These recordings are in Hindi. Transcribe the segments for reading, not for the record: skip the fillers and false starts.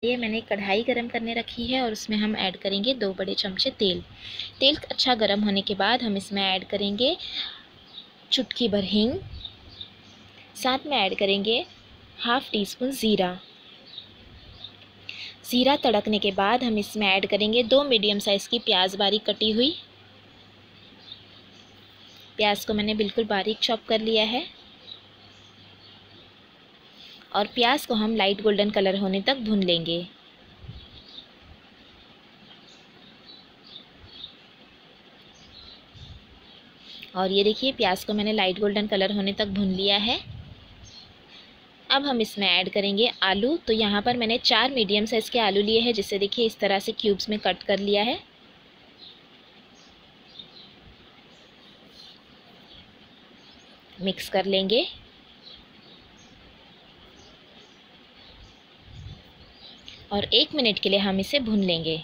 ये मैंने कढ़ाई गरम करने रखी है और उसमें हम ऐड करेंगे 2 बड़े चमचे तेल। तेल अच्छा गरम होने के बाद हम इसमें ऐड करेंगे चुटकी भर हींग, साथ में ऐड करेंगे हाफ़ टी स्पून ज़ीरा। ज़ीरा तड़कने के बाद हम इसमें ऐड करेंगे 2 मीडियम साइज़ की प्याज बारीक कटी हुई। प्याज को मैंने बिल्कुल बारीक चॉप कर लिया है और प्याज को हम लाइट गोल्डन कलर होने तक भून लेंगे। और ये देखिए प्याज को मैंने लाइट गोल्डन कलर होने तक भून लिया है। अब हम इसमें ऐड करेंगे आलू। तो यहाँ पर मैंने 4 मीडियम साइज़ के आलू लिए हैं, जिसे देखिए इस तरह से क्यूब्स में कट कर लिया है। मिक्स कर लेंगे और 1 मिनट के लिए हम इसे भून लेंगे।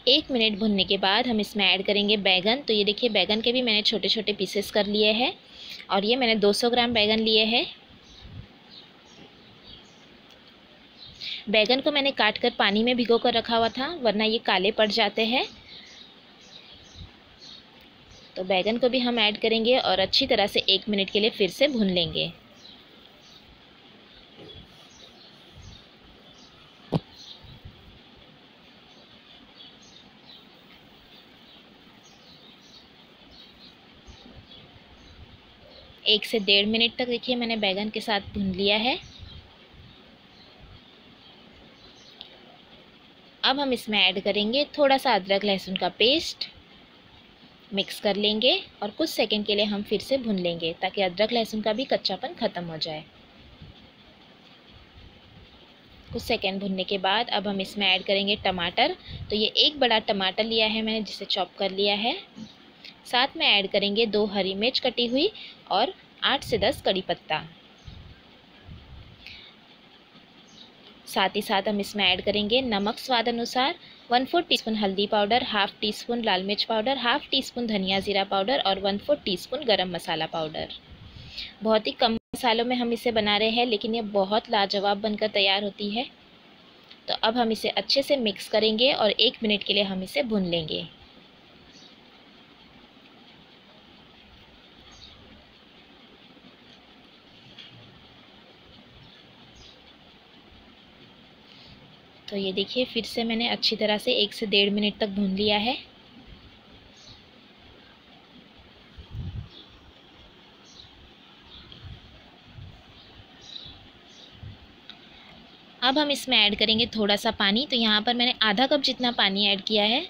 एक मिनट भुनने के बाद हम इसमें ऐड करेंगे बैगन। तो ये देखिए बैगन के भी मैंने छोटे छोटे पीसेस कर लिए हैं और ये मैंने 200 ग्राम बैगन लिए हैं। बैगन को मैंने काट कर पानी में भिगो कर रखा हुआ था, वरना ये काले पड़ जाते हैं। तो बैगन को भी हम ऐड करेंगे और अच्छी तरह से 1 मिनट के लिए फिर से भून लेंगे। एक से 1.5 मिनट तक देखिए मैंने बैगन के साथ भून लिया है। अब हम इसमें ऐड करेंगे थोड़ा सा अदरक लहसुन का पेस्ट। मिक्स कर लेंगे और कुछ सेकंड के लिए हम फिर से भून लेंगे ताकि अदरक लहसुन का भी कच्चापन ख़त्म हो जाए। कुछ सेकंड भुनने के बाद अब हम इसमें ऐड करेंगे टमाटर। तो ये 1 बड़ा टमाटर लिया है मैंने, जिसे चॉप कर लिया है। साथ में ऐड करेंगे 2 हरी मिर्च कटी हुई और 8 से 10 कड़ी पत्ता। साथ ही साथ हम इसमें ऐड करेंगे नमक स्वाद अनुसार, 1/4 टीस्पून हल्दी पाउडर, हाफ़ टी स्पून लाल मिर्च पाउडर, हाफ़ टी स्पून धनिया जीरा पाउडर और 1/4 टीस्पून गरम मसाला पाउडर। बहुत ही कम मसालों में हम इसे बना रहे हैं, लेकिन ये बहुत लाजवाब बनकर तैयार होती है। तो अब हम इसे अच्छे से मिक्स करेंगे और 1 मिनट के लिए हम इसे भून लेंगे। तो ये देखिए फिर से मैंने अच्छी तरह से 1 से 1.5 मिनट तक भून लिया है। अब हम इसमें ऐड करेंगे थोड़ा सा पानी। तो यहाँ पर मैंने आधा कप जितना पानी ऐड किया है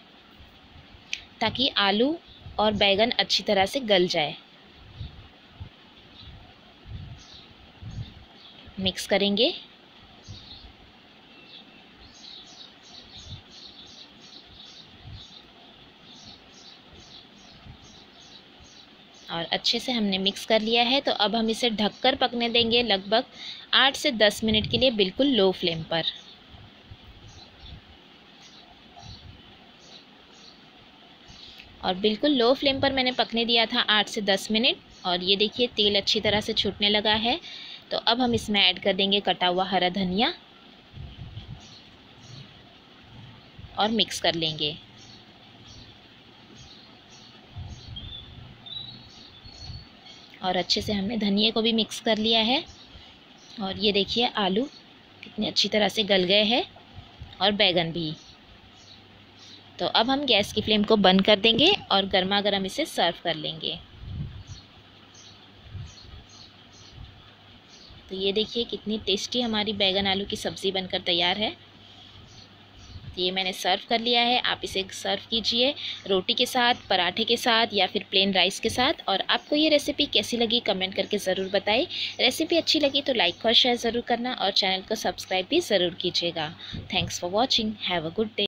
ताकि आलू और बैगन अच्छी तरह से गल जाए। मिक्स करेंगे और अच्छे से हमने मिक्स कर लिया है। तो अब हम इसे ढककर पकने देंगे लगभग 8 से 10 मिनट के लिए, बिल्कुल लो फ्लेम पर। और बिल्कुल लो फ्लेम पर मैंने पकने दिया था 8 से 10 मिनट और ये देखिए तेल अच्छी तरह से छूटने लगा है। तो अब हम इसमें ऐड कर देंगे कटा हुआ हरा धनिया और मिक्स कर लेंगे। और अच्छे से हमने धनिया को भी मिक्स कर लिया है और ये देखिए आलू कितने अच्छी तरह से गल गए हैं और बैगन भी। तो अब हम गैस की फ्लेम को बंद कर देंगे और गर्मा गर्म इसे सर्व कर लेंगे। तो ये देखिए कितनी टेस्टी हमारी बैगन आलू की सब्ज़ी बनकर तैयार है। ये मैंने सर्व कर लिया है। आप इसे सर्व कीजिए रोटी के साथ, पराठे के साथ या फिर प्लेन राइस के साथ। और आपको ये रेसिपी कैसी लगी कमेंट करके ज़रूर बताएं। रेसिपी अच्छी लगी तो लाइक और शेयर ज़रूर करना और चैनल को सब्सक्राइब भी ज़रूर कीजिएगा। Thanks for watching. Have a good day.